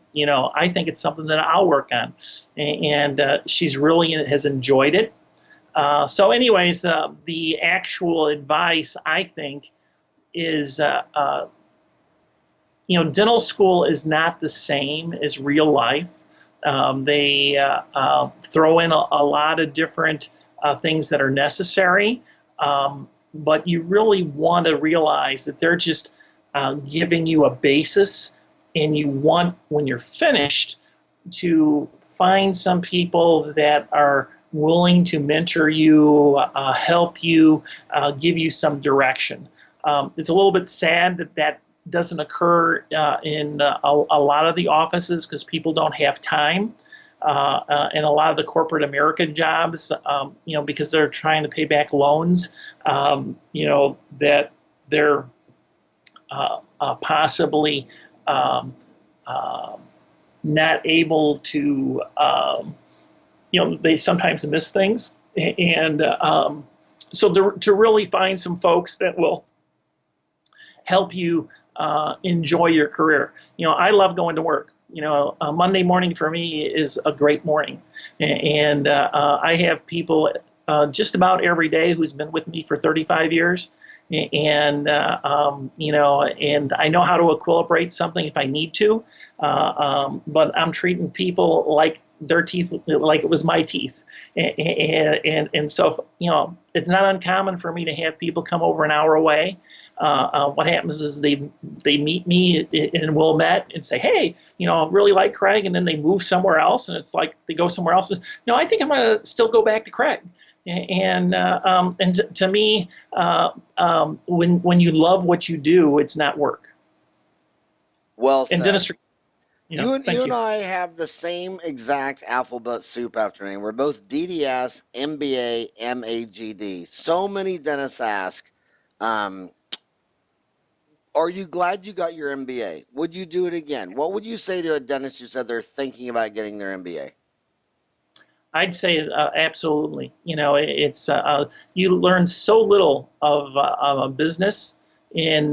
I think it's something that I'll work on, and she's really has enjoyed it. So anyways, the actual advice, I think, is, dental school is not the same as real life. They throw in a lot of different things that are necessary, but you really want to realize that they're just giving you a basis, and you want, when you're finished, to find some people that are willing to mentor you, help you, give you some direction. It's a little bit sad that doesn't occur in a lot of the offices, because people don't have time. And a lot of the corporate American jobs, because they're trying to pay back loans, that they're possibly not able to, they sometimes miss things. And so to really find some folks that will help you enjoy your career. I love going to work. Monday morning for me is a great morning. And I have people just about every day who's been with me for 35 years. And and I know how to equilibrate something if I need to, but I'm treating people like their teeth, like it was my teeth, and so it's not uncommon for me to have people come over an hour away. What happens is they meet me in Wilmette and say, hey, I really like Craig, and then they move somewhere else, and it's like they go somewhere else. No, I think I'm going to still go back to Craig. And to me, when you love what you do, it's not work. Well said. In dentistry, you and I have the same exact alphabet soup after name. We're both DDS, MBA, MAGD. So many dentists ask, are you glad you got your MBA? Would you do it again? What would you say to a dentist who said they're thinking about getting their MBA? I'd say absolutely. It's you learn so little of a business in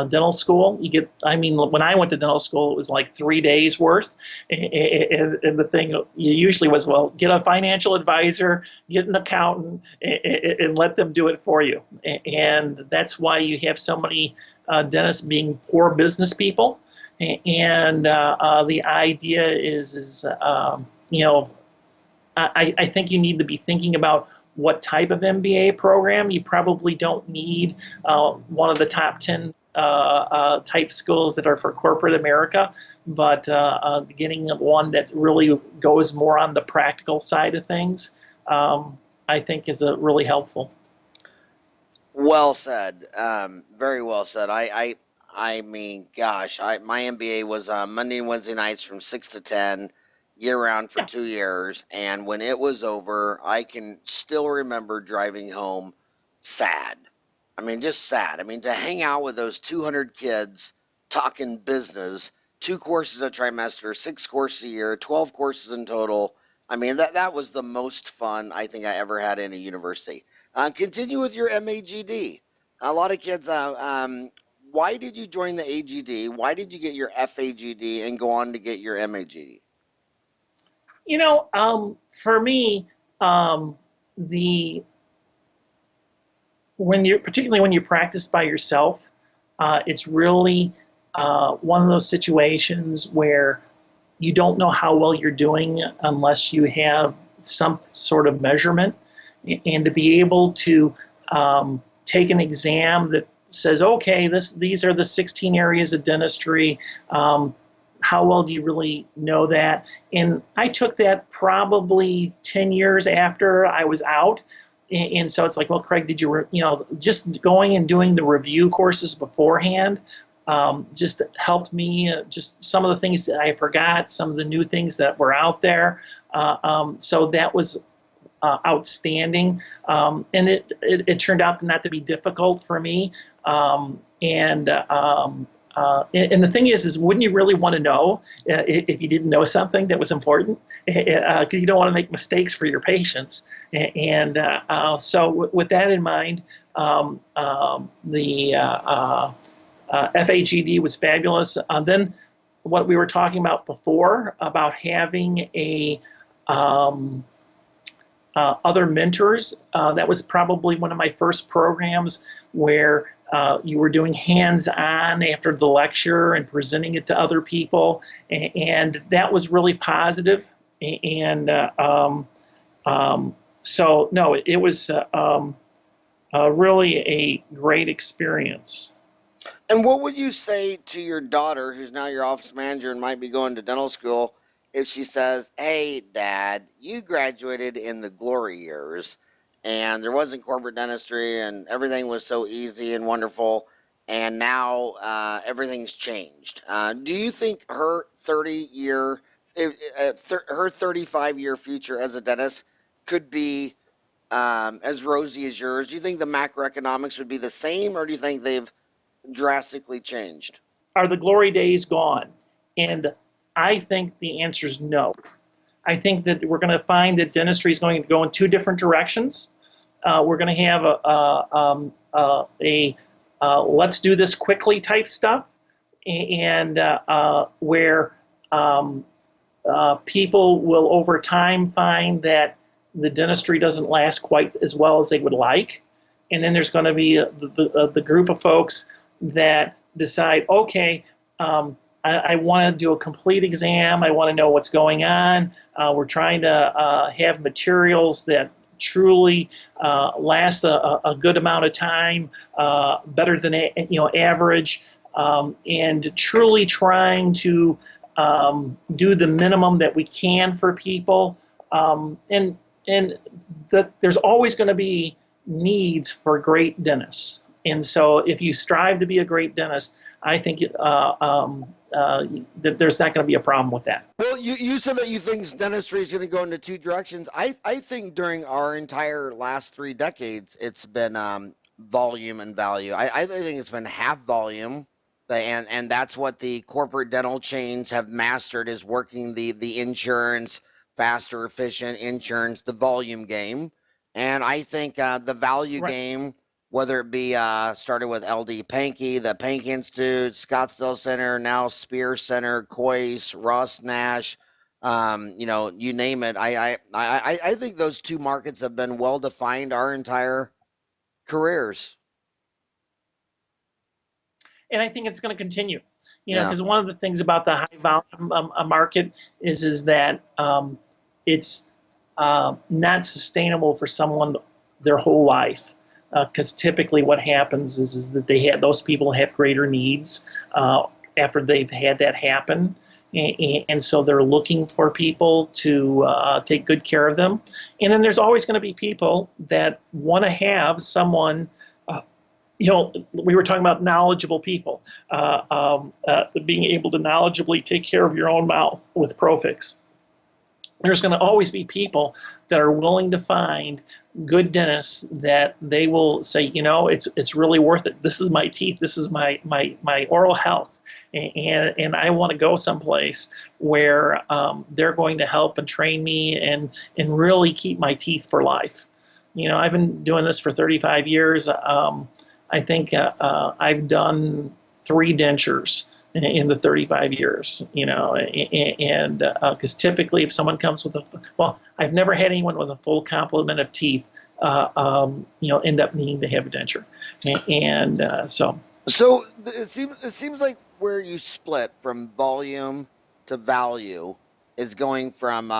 dental school. When I went to dental school, it was like 3 days worth, and the thing usually was, well, get a financial advisor, get an accountant, and let them do it for you. And that's why you have so many dentists being poor business people. And the idea is I think you need to be thinking about what type of MBA program. You probably don't need one of the top 10 type schools that are for corporate America, but getting one that really goes more on the practical side of things, I think is really helpful. Well said. Very well said. I mean, gosh, my MBA was Monday and Wednesday nights from 6 to 10, year round for 2 years. And when it was over, I can still remember driving home sad. I mean, just sad. I mean, to hang out with those 200 kids talking business, 2 courses a trimester, 6 courses a year, 12 courses in total. I mean, that was the most fun I think I ever had in a university. Continue with your MAGD. A lot of kids why did you join the AGD? Why did you get your FAGD and go on to get your MAGD? For me, the particularly when you practice by yourself, it's really one of those situations where you don't know how well you're doing unless you have some sort of measurement, and to be able to take an exam that says, okay, these are the 16 areas of dentistry. How well do you really know that? And I took that probably 10 years after I was out. And so it's like, well, Craig, did you, just going and doing the review courses beforehand just helped me, just some of the things that I forgot, some of the new things that were out there. So that was outstanding. And it turned out not to be difficult for me. And the thing is wouldn't you really want to know if you didn't know something that was important? Because you don't want to make mistakes for your patients. And so with that in mind, the FAGD was fabulous. Then what we were talking about before about having other mentors, that was probably one of my first programs where you were doing hands-on after the lecture and presenting it to other people, and that was really positive. And so, no, it was really a great experience. And what would you say to your daughter, who's now your office manager and might be going to dental school, if she says, hey, Dad, you graduated in the glory years and there wasn't corporate dentistry and everything was so easy and wonderful, and now everything's changed? Do you think her 35-year future as a dentist could be as rosy as yours? Do you think the macroeconomics would be the same, or do you think they've drastically changed? Are the glory days gone? And I think the answer is no. I think that we're going to find that dentistry is going to go in two different directions. We're going to have a let's do this quickly type stuff, and where people will over time find that the dentistry doesn't last quite as well as they would like. And then there's going to be the group of folks that decide, okay, I want to do a complete exam. I want to know what's going on. We're trying to have materials that truly last a good amount of time, better than average, and truly trying to do the minimum that we can for people. And there's always going to be needs for great dentists. And so if you strive to be a great dentist, I think that there's not going to be a problem with that. Well, you said that you think dentistry is going to go into two directions. I think during our entire last 3 decades, it's been volume and value. I think it's been half volume, and that's what the corporate dental chains have mastered, is working the insurance, faster, efficient insurance, the volume game. And I think the value game, whether it be started with LD Pankey, the Pankey Institute, Scottsdale Center, now Spear Center, Coyce, Ross Nash, you name it. I think those two markets have been well defined our entire careers. And I think it's going to continue, because one of the things about the high volume market is that it's not sustainable for someone their whole life. Because typically what happens is that those people have greater needs after they've had that happen, and so they're looking for people to take good care of them. And then there's always going to be people that want to have someone. We were talking about knowledgeable people, being able to knowledgeably take care of your own mouth with ProFix. There's going to always be people that are willing to find good dentists that they will say, it's really worth it. This is my teeth. This is my oral health. And I want to go someplace where they're going to help and train me and really keep my teeth for life. I've been doing this for 35 years. I think I've done 3 dentures in the 35 years, and because typically if someone comes with I've never had anyone with a full complement of teeth, end up needing to have a denture, so. So it seems like where you split from volume to value is going from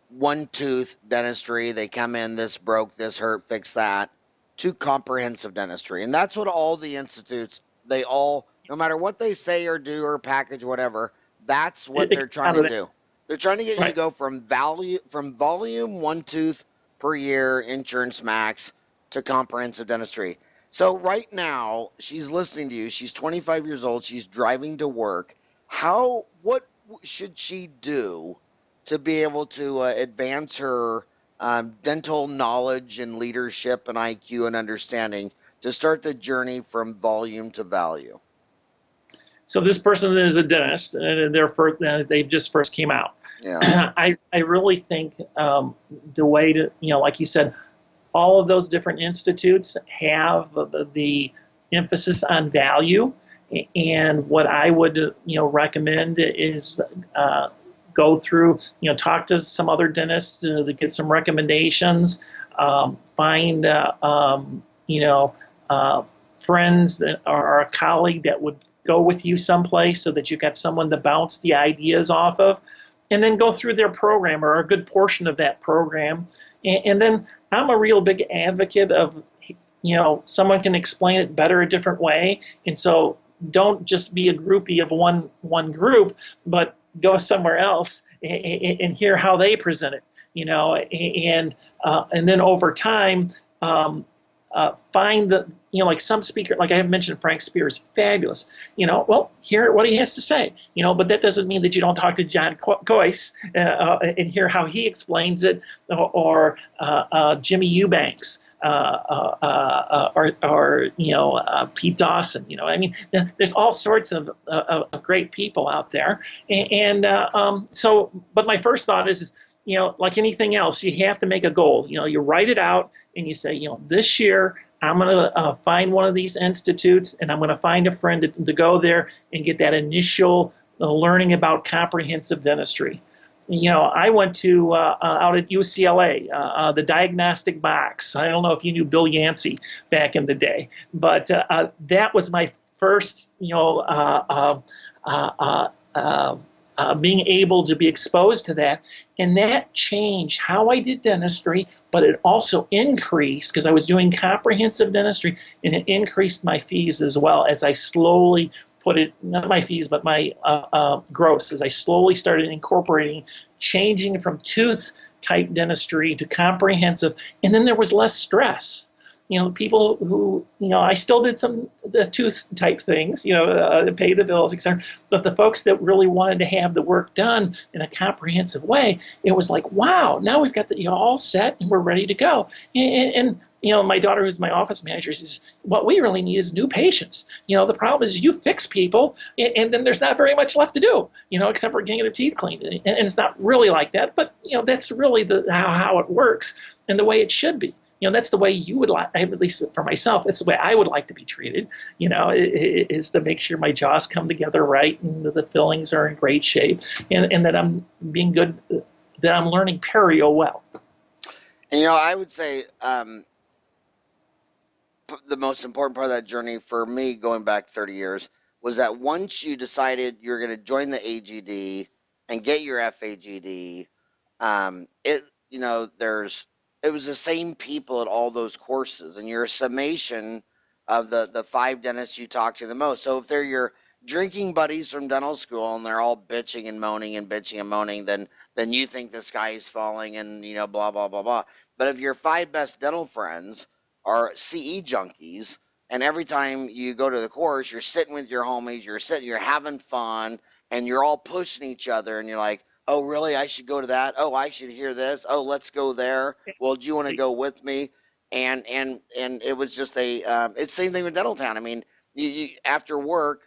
one tooth dentistry. They come in, this broke, this hurt, fix that, to comprehensive dentistry, and that's what all the institutes, they all, no matter what they say or do or package whatever, that's what they're trying Out to of that, do. They're trying to get you to right? go from volume, one tooth per year, insurance max, to comprehensive dentistry. So right now, she's listening to you. She's 25 years old. She's driving to work. What should she do to be able to advance her dental knowledge and leadership and IQ and understanding to start the journey from volume to value? So this person is a dentist, and they just first came out. Yeah. I really think the way to, like you said, all of those different institutes have the emphasis on value. And what I would, recommend is go through, talk to some other dentists to get some recommendations, find, friends that are a colleague that would go with you someplace so that you've got someone to bounce the ideas off of, and then go through their program or a good portion of that program. And then I'm a real big advocate of, someone can explain it better a different way. And so don't just be a groupie of one group, but go somewhere else and hear how they present it, and then over time, find the, like some speaker, like I have mentioned, Frank Spears, fabulous. Hear what he has to say. But that doesn't mean that you don't talk to John Coyce and hear how he explains it, or Jimmy Eubanks, or Pete Dawson. There's all sorts of great people out there, so. But my first thought is, like anything else, you have to make a goal. You write it out and you say, this year I'm going to find one of these institutes, and I'm going to find a friend to go there and get that initial learning about comprehensive dentistry. I went to out at UCLA, the diagnostic box. I don't know if you knew Bill Yancey back in the day, but that was my first, being able to be exposed to that. And that changed how I did dentistry, but it also increased, because I was doing comprehensive dentistry, and it increased my fees as well as I slowly put it, not my fees, but my gross, as I slowly started incorporating, changing from tooth type dentistry to comprehensive. And then there was less stress. People who, I still did some the tooth type things, to pay the bills, etc. But the folks that really wanted to have the work done in a comprehensive way, it was like, wow, now we've got the all set and we're ready to go. And my daughter, who's my office manager, says, what we really need is new patients. The problem is you fix people, and then there's not very much left to do, except for getting their teeth cleaned. And it's not really like that, but that's really how it works and the way it should be. That's the way you would like, at least for myself, it's the way I would like to be treated, is to make sure my jaws come together right and the fillings are in great shape, and that I'm being good, that I'm learning perio well. And, I would say the most important part of that journey for me, going back 30 years, was that once you decided you're going to join the AGD and get your FAGD, it was the same people at all those courses, and you're a summation of the 5 dentists you talk to the most. So if they're your drinking buddies from dental school and they're all bitching and moaning and bitching and moaning, then you think the sky is falling and blah blah blah blah. But if your 5 best dental friends are CE junkies, and every time you go to the course, you're sitting with your homies, you're having fun, and you're all pushing each other, and you're like, oh, really? I should go to that. Oh, I should hear this. Oh, let's go there. Well, do you want to go with me? And it was just it's the same thing with Dentaltown. I mean, you after work,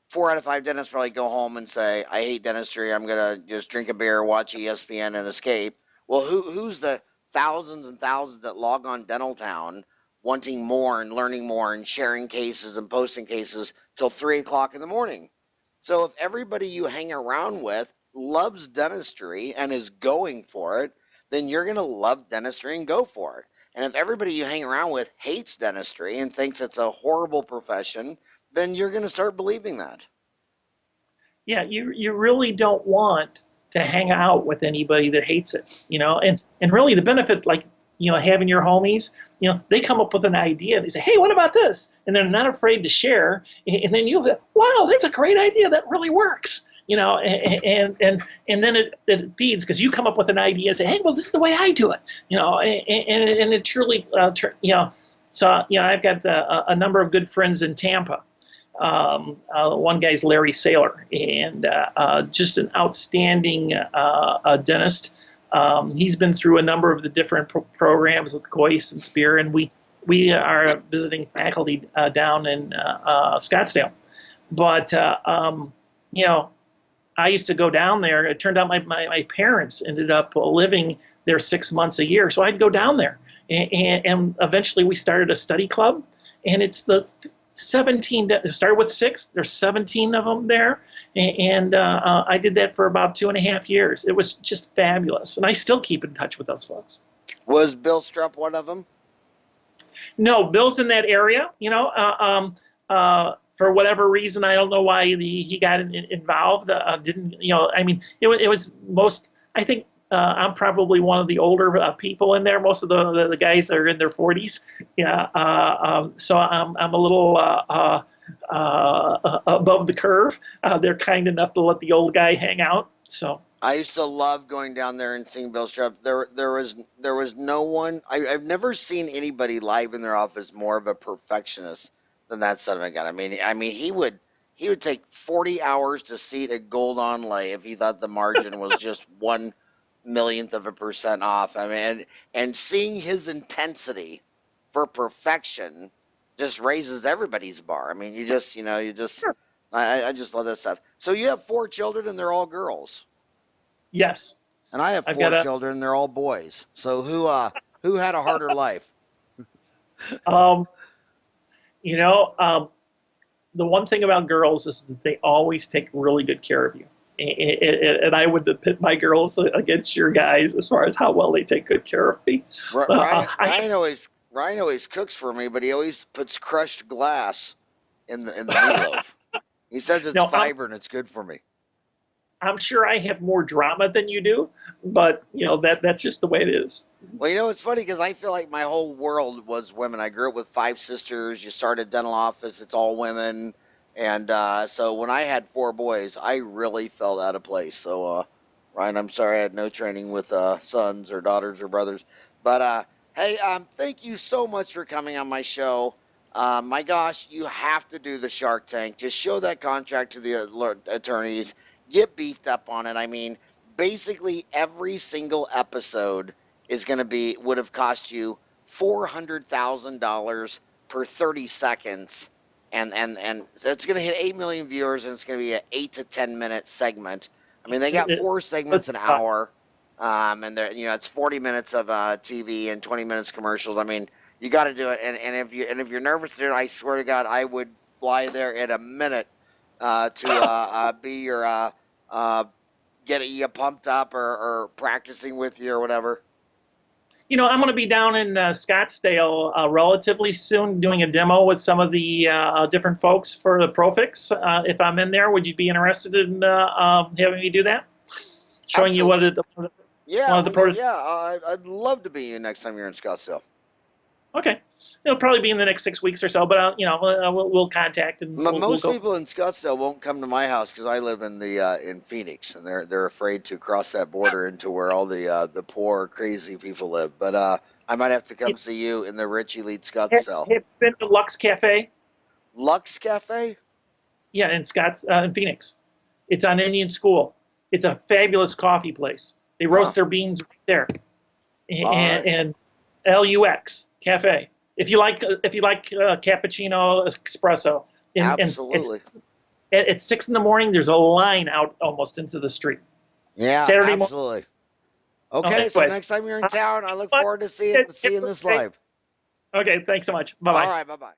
4 out of 5 dentists probably go home and say, I hate dentistry. I'm gonna just drink a beer, watch ESPN, and escape. Well, who's the thousands and thousands that log on Dentaltown wanting more and learning more and sharing cases and posting cases till 3 o'clock in the morning. So if everybody you hang around with loves dentistry and is going for it, then you're going to love dentistry and go for it. And if everybody you hang around with hates dentistry and thinks it's a horrible profession, then you're going to start believing that. Yeah, you really don't want to hang out with anybody that hates it, and really the benefit, like, having your homies, they come up with an idea, they say, hey, what about this? And they're not afraid to share, and then you'll say, wow, that's a great idea, that really works, and then it feeds, because you come up with an idea and say, hey, well, this is the way I do it, and it truly, so, I've got a number of good friends in Tampa. One guy's Larry Saylor, and just an outstanding dentist. He's been through a number of the different programs with Coyce and Spear, and we are visiting faculty down in Scottsdale. But I used to go down there. It turned out my parents ended up living there 6 months a year, so I'd go down there, and eventually we started a study club, and it's the 17, started with 6, there's 17 of them there, and I did that for about 2.5 years. It was just fabulous, and I still keep in touch with those folks. Was Bill Strupp one of them? No, Bill's in that area, for whatever reason, I don't know why he got involved, didn't, I mean, it was most, I think, I'm probably one of the older people in there. Most of the guys are in their 40s. Yeah, so I'm a little above the curve. They're kind enough to let the old guy hang out. So I used to love going down there and seeing Bill Strupp. There was no one. I've never seen anybody live in their office more of a perfectionist than that son of a gun. I mean he would take 40 hours to seat a gold onlay if he thought the margin was just 1/1,000,000% off. I mean, and seeing his intensity for perfection just raises everybody's bar. I mean, Sure. I just love that stuff. So you have 4 children and they're all girls. Yes. And I have 4 children and they're all boys. So who had a harder life? The one thing about girls is that they always take really good care of you. And I would pit my girls against your guys as far as how well they take good care of me. Ryan always cooks for me, but he always puts crushed glass in the meatloaf. He says it's fiber and it's good for me. I'm sure I have more drama than you do, but that's just the way it is. Well, it's funny because I feel like my whole world was women. I grew up with 5 sisters. You start a dental office, it's all women. And so when I had 4 boys, I really felt out of place. So, Ryan, I'm sorry I had no training with sons or daughters or brothers. But, hey, thank you so much for coming on my show. My gosh, you have to do the Shark Tank. Just show that contract to the attorneys. Get beefed up on it. I mean, basically every single episode is going to would have cost you $400,000 per 30 seconds. And so it's going to hit 8 million viewers, and it's going to be an 8 to 10 minute segment. I mean, they got 4 segments an hour, and it's 40 minutes of TV and 20 minutes commercials. I mean, you got to do it. And if you're nervous there, I swear to God, I would fly there in a minute to be your get you pumped up or practicing with you or whatever. I'm going to be down in Scottsdale relatively soon doing a demo with some of the different folks for the ProFix. If I'm in there, would you be interested in having me do that? Showing Absolutely. you what I'd love to be you next time you're in Scottsdale. Okay, it'll probably be in the next 6 weeks or so, but we'll contact and most people in Scottsdale won't come to my house because I live in in Phoenix, and they're afraid to cross that border into where all the poor crazy people live. But I might have to come see you in the rich elite Scottsdale. Have you been to Lux Cafe? Lux Cafe? Yeah, in Phoenix. It's on Indian School. It's a fabulous coffee place. They roast their beans right there, and LUX Cafe. If you like cappuccino, espresso. Absolutely. At 6 in the morning, there's a line out almost into the street. Yeah, Saturday absolutely. Okay, so next time you're in town, I look forward to seeing this live. Okay, thanks so much. All Bye-bye. right, bye bye.